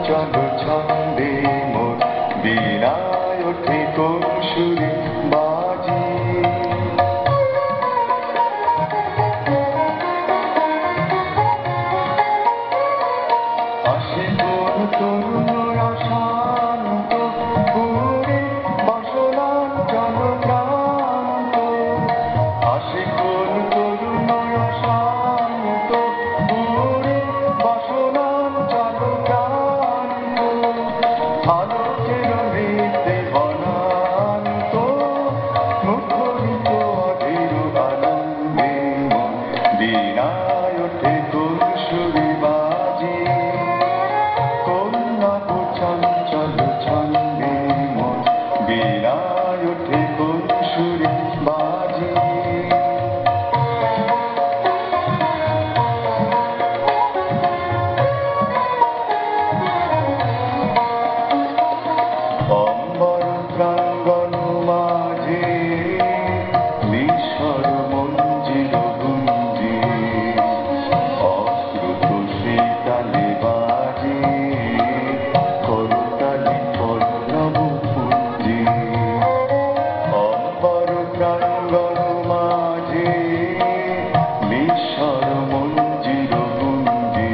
চলো ছন্দে মোর বীণায় ওঠে কৌশলী বাজি। আসে কোন তরুণরা শান্ত পুরে বাসনাঞ্চল ক্রান্ত। আসে কোন তরুণরা শান্ত পুরে বাসনাঞ্চল ক্রান্ত। আলোকের নৃত্যে বনান্ত মুখরিত অধীর আনন্দে মন বীণায় ওঠে কৌশলী বাজি। চঞ্চল ছন্দে মোর বীণায় ওঠে কৌশলী বাজি। অম্বর প্রাঙ্গণ মাঝে নিঃস্বর মঞ্জিল গুঞ্জি। অশ্রুত শীতালে বাজে করতালি পল্লব পুঞ্জি। অম্বর প্রাঙ্গণ মাঝে নিঃস্বর মঞ্জিল গুঞ্জি।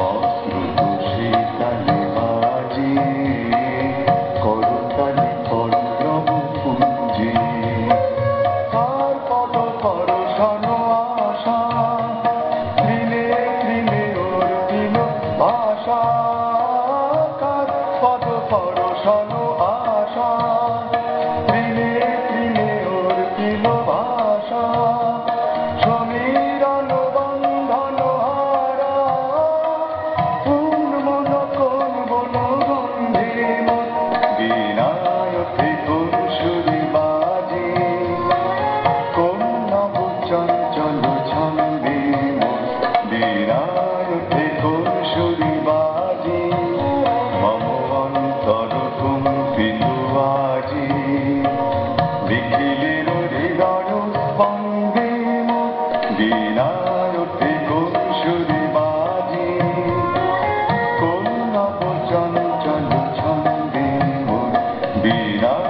অশ্রুত শীতালে বাজে করতালি পল্লব পুঞ্জি। কার পদ পরশন আশা তৃণে তৃণে ওর দিল ভাষা। কার পদ পরশন আশা তৃণে তৃণে ওর দিল ভাষা। সমীরণ বন্ধন হারা পূর্ণ কোন বন গন্ধে মন বীণায় ওঠে কৌশলী বাজি। কোন নব চঞ্চল ছন্দে মোর বীণায় ওঠে কৌশলী বাজি। মম অন্তর কম্পিত আজি নিখিলের হৃদয় স্পন্দে মোর বীণায় ওঠে কৌশলী বাজি। কোন নব চঞ্চল ছন্দে মোর বীণায়